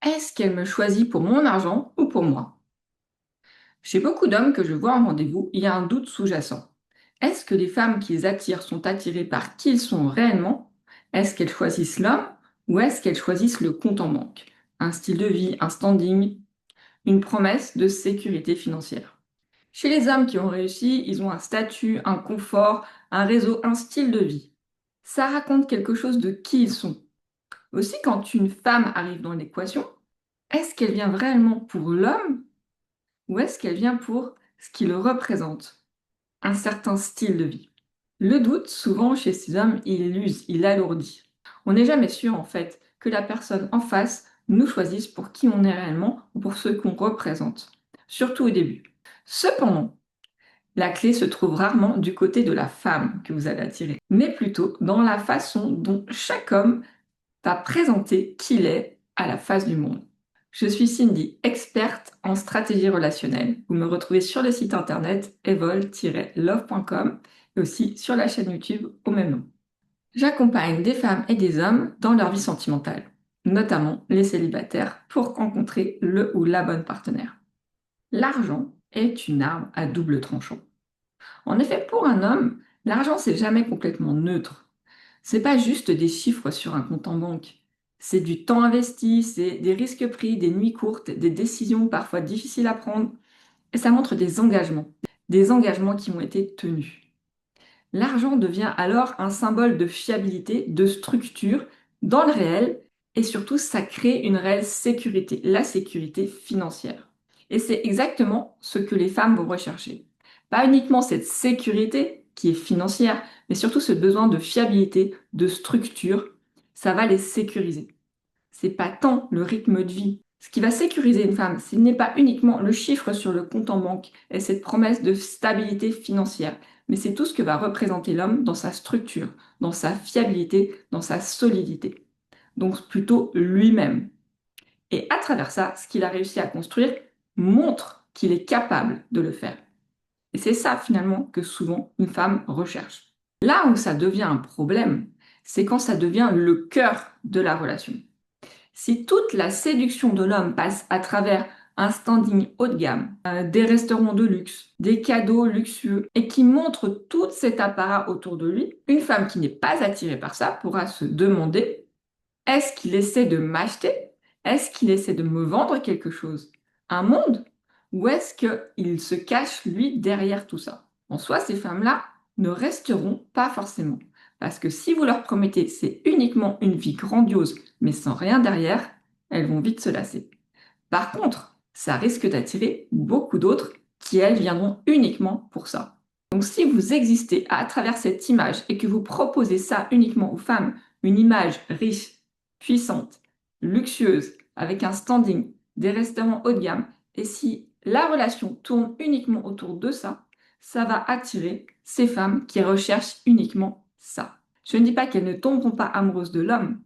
Est-ce qu'elle me choisit pour mon argent ou pour moi? Chez beaucoup d'hommes que je vois en rendez-vous, il y a un doute sous-jacent. Est-ce que les femmes qu'ils attirent sont attirées par qui ils sont réellement? Est-ce qu'elles choisissent l'homme ou est-ce qu'elles choisissent le compte en banque? Un style de vie, un standing, une promesse de sécurité financière. Chez les hommes qui ont réussi, ils ont un statut, un confort, un réseau, un style de vie. Ça raconte quelque chose de qui ils sont. Aussi, quand une femme arrive dans l'équation, est-ce qu'elle vient vraiment pour l'homme ou est-ce qu'elle vient pour ce qui le représente, un certain style de vie? Le doute, souvent chez ces hommes, il use, il alourdit. On n'est jamais sûr, en fait, que la personne en face nous choisisse pour qui on est réellement ou pour ce qu'on représente, surtout au début. Cependant, la clé se trouve rarement du côté de la femme que vous allez attirer, mais plutôt dans la façon dont chaque homme va présenter qui il est à la face du monde. Je suis Cindy, experte en stratégie relationnelle. Vous me retrouvez sur le site internet evol-love.com et aussi sur la chaîne YouTube au même nom. J'accompagne des femmes et des hommes dans leur vie sentimentale, notamment les célibataires, pour rencontrer le ou la bonne partenaire. L'argent est une arme à double tranchant. En effet, pour un homme, l'argent, c'est jamais complètement neutre. C'est pas juste des chiffres sur un compte en banque. C'est du temps investi, c'est des risques pris, des nuits courtes, des décisions parfois difficiles à prendre. Et ça montre des engagements qui ont été tenus. L'argent devient alors un symbole de fiabilité, de structure dans le réel et surtout ça crée une réelle sécurité, la sécurité financière. Et c'est exactement ce que les femmes vont rechercher. Pas uniquement cette sécurité qui est financière, mais surtout ce besoin de fiabilité, de structure, ça va les sécuriser. C'est pas tant le rythme de vie. Ce qui va sécuriser une femme, ce n'est pas uniquement le chiffre sur le compte en banque et cette promesse de stabilité financière, mais c'est tout ce que va représenter l'homme dans sa structure, dans sa fiabilité, dans sa solidité. Donc plutôt lui-même. Et à travers ça, ce qu'il a réussi à construire montre qu'il est capable de le faire. Et c'est ça finalement que souvent une femme recherche. Là où ça devient un problème, c'est quand ça devient le cœur de la relation. Si toute la séduction de l'homme passe à travers un standing haut de gamme, des restaurants de luxe, des cadeaux luxueux, et qui montre tout cet apparat autour de lui, une femme qui n'est pas attirée par ça pourra se demander, est-ce qu'il essaie de m'acheter? Est-ce qu'il essaie de me vendre quelque chose? Un monde? Ou est-ce qu'il se cache, lui, derrière tout ça? En soi, ces femmes-là ne resteront pas forcément. Parce que si vous leur promettez c'est uniquement une vie grandiose, mais sans rien derrière, elles vont vite se lasser. Par contre, ça risque d'attirer beaucoup d'autres qui, elles, viendront uniquement pour ça. Donc si vous existez à travers cette image et que vous proposez ça uniquement aux femmes, une image riche, puissante, luxueuse, avec un standing, des restaurants haut de gamme, et si la relation tourne uniquement autour de ça, ça va attirer ces femmes qui recherchent uniquement ça. Je ne dis pas qu'elles ne tomberont pas amoureuses de l'homme,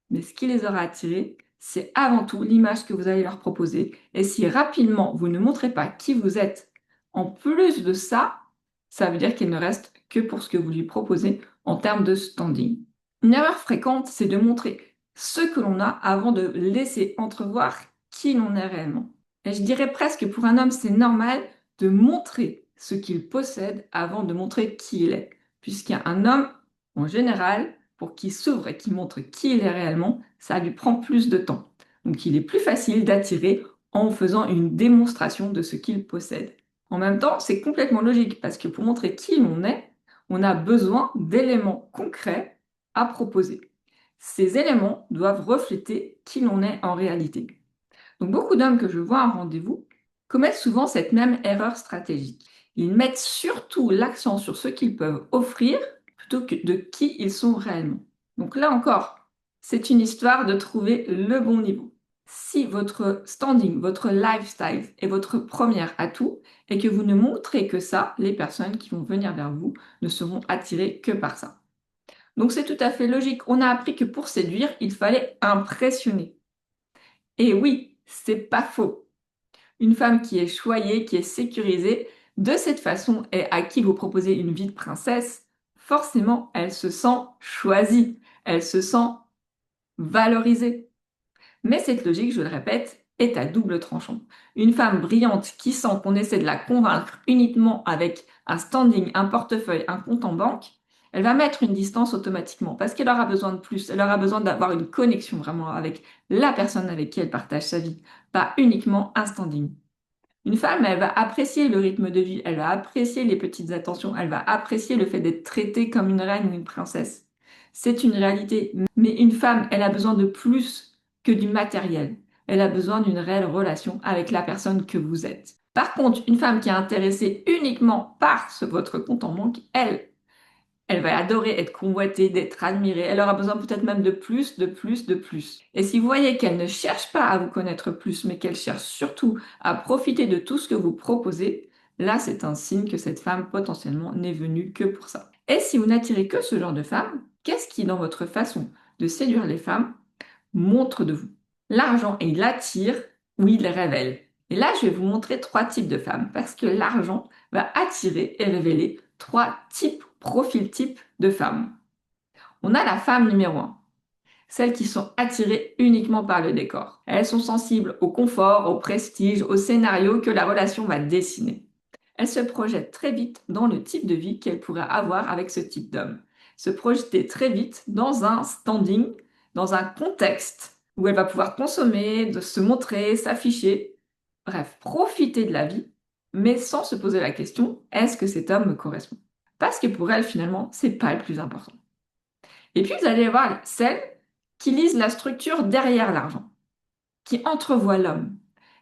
mais ce qui les aura attirées, c'est avant tout l'image que vous allez leur proposer. Et si rapidement vous ne montrez pas qui vous êtes, en plus de ça, ça veut dire qu'il ne reste que pour ce que vous lui proposez en termes de standing. Une erreur fréquente, c'est de montrer ce que l'on a avant de laisser entrevoir qui l'on est réellement. Et je dirais presque pour un homme, c'est normal de montrer ce qu'il possède avant de montrer qui il est. Puisqu'un homme, en général, pour qu'il s'ouvre et qu'il montre qui il est réellement, ça lui prend plus de temps. Donc il est plus facile d'attirer en faisant une démonstration de ce qu'il possède. En même temps, c'est complètement logique parce que pour montrer qui l'on est, on a besoin d'éléments concrets à proposer. Ces éléments doivent refléter qui l'on est en réalité. Donc beaucoup d'hommes que je vois en rendez-vous commettent souvent cette même erreur stratégique. Ils mettent surtout l'accent sur ce qu'ils peuvent offrir plutôt que de qui ils sont réellement. Donc là encore, c'est une histoire de trouver le bon niveau. Si votre standing, votre lifestyle est votre premier atout et que vous ne montrez que ça, les personnes qui vont venir vers vous ne seront attirées que par ça. Donc c'est tout à fait logique. On a appris que pour séduire, il fallait impressionner. Et oui, c'est pas faux. Une femme qui est choyée, qui est sécurisée de cette façon et à qui vous proposez une vie de princesse, forcément, elle se sent choisie, elle se sent valorisée. Mais cette logique, je le répète, est à double tranchant. Une femme brillante qui sent qu'on essaie de la convaincre uniquement avec un standing, un portefeuille, un compte en banque, elle va mettre une distance automatiquement parce qu'elle aura besoin de plus. Elle aura besoin d'avoir une connexion vraiment avec la personne avec qui elle partage sa vie, pas uniquement un standing. Une femme, elle va apprécier le rythme de vie, elle va apprécier les petites attentions, elle va apprécier le fait d'être traitée comme une reine ou une princesse. C'est une réalité. Mais une femme, elle a besoin de plus que du matériel. Elle a besoin d'une réelle relation avec la personne que vous êtes. Par contre, une femme qui est intéressée uniquement par votre compte en banque, elle va adorer être convoitée, d'être admirée. Elle aura besoin peut-être même de plus, de plus, de plus. Et si vous voyez qu'elle ne cherche pas à vous connaître plus, mais qu'elle cherche surtout à profiter de tout ce que vous proposez, là, c'est un signe que cette femme potentiellement n'est venue que pour ça. Et si vous n'attirez que ce genre de femme, qu'est-ce qui, dans votre façon de séduire les femmes, montre de vous? L'argent, il attire ou il révèle. Et là, je vais vous montrer trois types de femmes parce que l'argent va attirer et révéler trois types, profils types de femmes. On a la femme numéro un, celles qui sont attirées uniquement par le décor. Elles sont sensibles au confort, au prestige, au scénario que la relation va dessiner. Elles se projettent très vite dans le type de vie qu'elles pourraient avoir avec ce type d'homme. Se projeter très vite dans un standing, dans un contexte où elle va pouvoir consommer, de se montrer, s'afficher. Bref, profiter de la vie, mais sans se poser la question, est-ce que cet homme me correspond? Parce que pour elle, finalement, c'est pas le plus important. Et puis, vous allez voir celles qui lisent la structure derrière l'argent, qui entrevoient l'homme.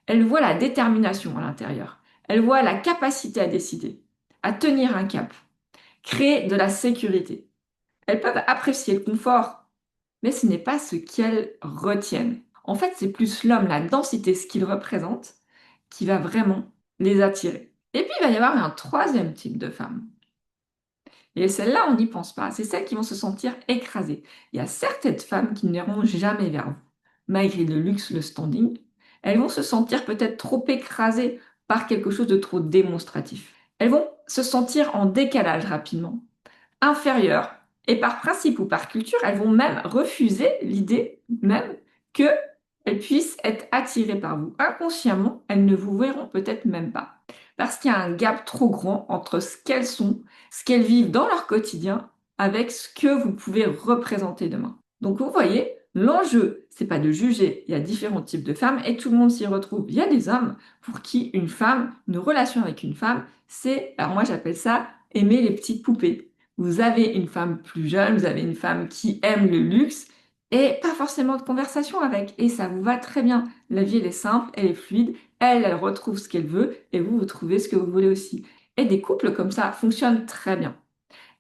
Elle voit la détermination à l'intérieur. Elle voit la capacité à décider, à tenir un cap, créer de la sécurité. Elles peuvent apprécier le confort, mais ce n'est pas ce qu'elles retiennent. En fait, c'est plus l'homme, la densité, ce qu'il représente, qui va vraiment les attirer. Et puis, il va y avoir un troisième type de femme. Et celles-là, on n'y pense pas. C'est celles qui vont se sentir écrasées. Il y a certaines femmes qui n'iront jamais vers vous. Malgré le luxe, le standing, elles vont se sentir peut-être trop écrasées par quelque chose de trop démonstratif. Elles vont se sentir en décalage rapidement, inférieures. Et par principe ou par culture, elles vont même refuser l'idée même qu'elles puissent être attirées par vous. Inconsciemment, elles ne vous verront peut-être même pas. Parce qu'il y a un gap trop grand entre ce qu'elles sont, ce qu'elles vivent dans leur quotidien, avec ce que vous pouvez représenter demain. Donc vous voyez, l'enjeu, c'est pas de juger, il y a différents types de femmes et tout le monde s'y retrouve. Il y a des hommes pour qui une femme, une relation avec une femme, c'est, alors moi j'appelle ça aimer les petites poupées. Vous avez une femme plus jeune, vous avez une femme qui aime le luxe et pas forcément de conversation avec. Et ça vous va très bien. La vie, elle est simple, elle est fluide, elle retrouve ce qu'elle veut et vous trouvez ce que vous voulez aussi. Et des couples comme ça fonctionnent très bien.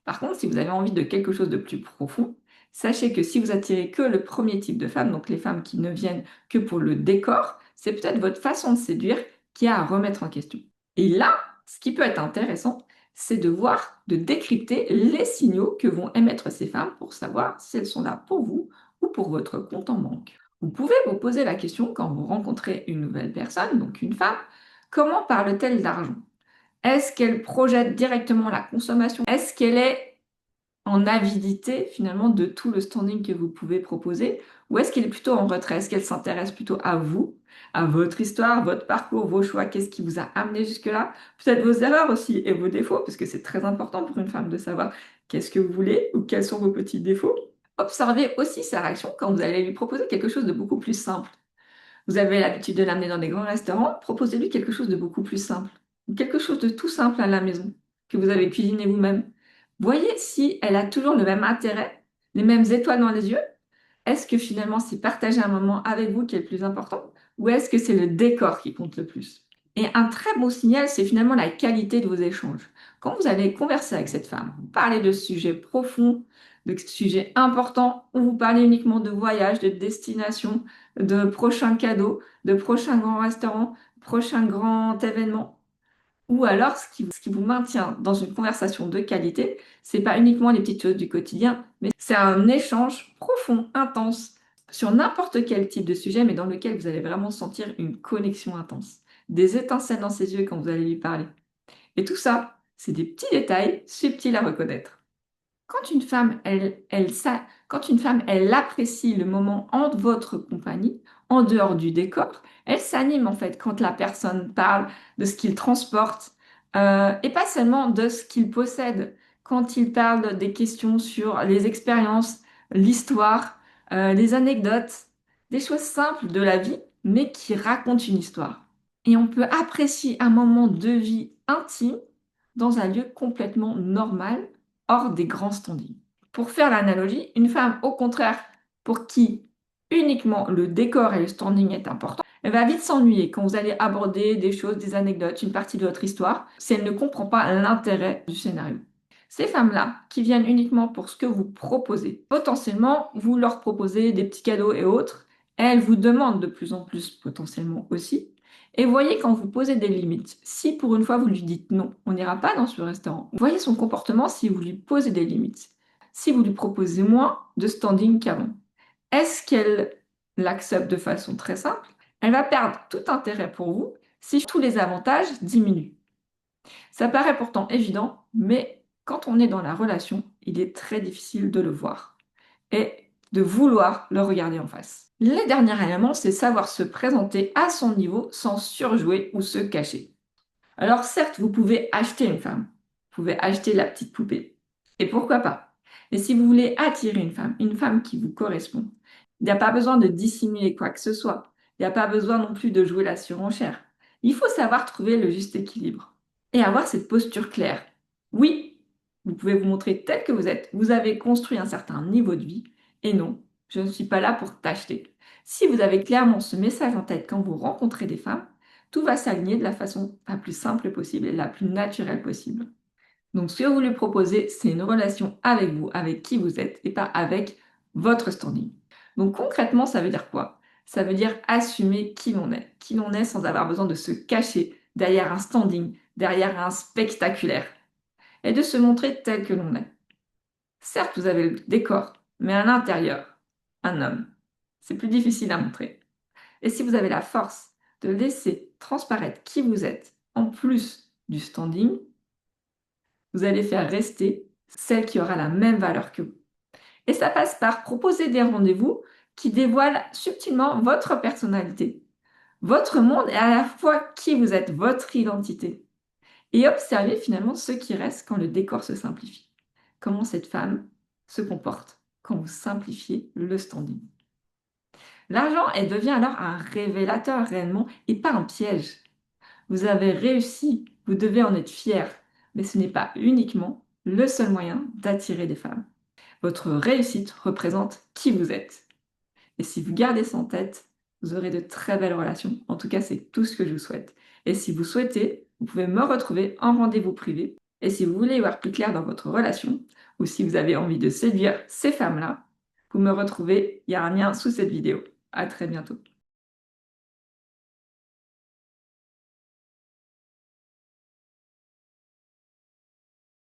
Par contre, si vous avez envie de quelque chose de plus profond, sachez que si vous attirez que le premier type de femme, donc les femmes qui ne viennent que pour le décor, c'est peut-être votre façon de séduire qui a à remettre en question. Et là, ce qui peut être intéressant, c'est de voir, de décrypter les signaux que vont émettre ces femmes pour savoir si elles sont là pour vous ou pour votre compte en banque. Vous pouvez vous poser la question quand vous rencontrez une nouvelle personne, donc une femme, comment parle-t-elle d'argent? Est-ce qu'elle projette directement la consommation? Est-ce qu'elle est en avidité finalement de tout le standing que vous pouvez proposer? Ou est-ce qu'elle est plutôt en retrait? Est-ce qu'elle s'intéresse plutôt à vous, à votre histoire, votre parcours, vos choix? Qu'est-ce qui vous a amené jusque-là? Peut-être vos erreurs aussi et vos défauts, parce que c'est très important pour une femme de savoir qu'est-ce que vous voulez ou quels sont vos petits défauts. Observez aussi sa réaction quand vous allez lui proposer quelque chose de beaucoup plus simple. Vous avez l'habitude de l'amener dans des grands restaurants, proposez-lui quelque chose de beaucoup plus simple. Ou quelque chose de tout simple à la maison, que vous avez cuisiné vous-même. Voyez si elle a toujours le même intérêt, les mêmes étoiles dans les yeux. Est-ce que finalement c'est partager un moment avec vous qui est le plus important? Ou est-ce que c'est le décor qui compte le plus? Et un très bon signal, c'est finalement la qualité de vos échanges. Quand vous allez converser avec cette femme, parler de sujets profonds, de sujets importants, ou vous parlez uniquement de voyages, de destinations, de prochains cadeaux, de prochains grands restaurants, prochains grands événements. Ou alors, ce qui vous maintient dans une conversation de qualité, c'est pas uniquement les petites choses du quotidien, mais c'est un échange profond, intense, sur n'importe quel type de sujet, mais dans lequel vous allez vraiment sentir une connexion intense, des étincelles dans ses yeux quand vous allez lui parler. Et tout ça, c'est des petits détails subtils à reconnaître. Quand une femme, quand une femme, elle apprécie le moment en votre compagnie, en dehors du décor, elle s'anime en fait quand la personne parle de ce qu'il transporte et pas seulement de ce qu'il possède. Quand il parle des questions sur les expériences, l'histoire, les anecdotes, des choses simples de la vie, mais qui racontent une histoire. Et on peut apprécier un moment de vie intime dans un lieu complètement normal, hors des grands standings. Pour faire l'analogie, une femme, au contraire, pour qui uniquement le décor et le standing est important, elle va vite s'ennuyer quand vous allez aborder des choses, des anecdotes, une partie de votre histoire, si elle ne comprend pas l'intérêt du scénario. Ces femmes-là, qui viennent uniquement pour ce que vous proposez, potentiellement, vous leur proposez des petits cadeaux et autres, elles vous demandent de plus en plus potentiellement aussi, et voyez quand vous posez des limites. Si pour une fois vous lui dites non, on n'ira pas dans ce restaurant. Voyez son comportement si vous lui posez des limites. Si vous lui proposez moins de standing qu'avant. Est-ce qu'elle l'accepte de façon très simple? Elle va perdre tout intérêt pour vous si tous les avantages diminuent. Ça paraît pourtant évident, mais quand on est dans la relation, il est très difficile de le voir et de vouloir le regarder en face. Le dernier élément, c'est savoir se présenter à son niveau sans surjouer ou se cacher. Alors certes, vous pouvez acheter une femme, vous pouvez acheter la petite poupée, et pourquoi pas. Mais si vous voulez attirer une femme qui vous correspond, il n'y a pas besoin de dissimuler quoi que ce soit, il n'y a pas besoin non plus de jouer la surenchère. Il faut savoir trouver le juste équilibre et avoir cette posture claire. Oui, vous pouvez vous montrer tel que vous êtes, vous avez construit un certain niveau de vie, et non, je ne suis pas là pour t'acheter. Si vous avez clairement ce message en tête quand vous rencontrez des femmes, tout va s'aligner de la façon la plus simple possible et la plus naturelle possible. Donc, ce que vous lui proposez, c'est une relation avec vous, avec qui vous êtes, et pas avec votre standing. Donc, concrètement, ça veut dire quoi? Ça veut dire assumer qui l'on est sans avoir besoin de se cacher derrière un standing, derrière un spectaculaire, et de se montrer tel que l'on est. Certes, vous avez le décor, mais à l'intérieur, un homme. C'est plus difficile à montrer. Et si vous avez la force de laisser transparaître qui vous êtes, en plus du standing, vous allez faire rester celle qui aura la même valeur que vous. Et ça passe par proposer des rendez-vous qui dévoilent subtilement votre personnalité, votre monde et à la fois qui vous êtes, votre identité. Et observez finalement ce qui reste quand le décor se simplifie. Comment cette femme se comporte quand vous simplifiez le standing. L'argent, elle devient alors un révélateur réellement et pas un piège. Vous avez réussi, vous devez en être fier, mais ce n'est pas uniquement le seul moyen d'attirer des femmes. Votre réussite représente qui vous êtes. Et si vous gardez ça en tête, vous aurez de très belles relations. En tout cas, c'est tout ce que je vous souhaite. Et si vous souhaitez, vous pouvez me retrouver en rendez-vous privé. Et si vous voulez y voir plus clair dans votre relation, ou si vous avez envie de séduire ces femmes-là, vous me retrouvez, il y a un lien sous cette vidéo. À très bientôt.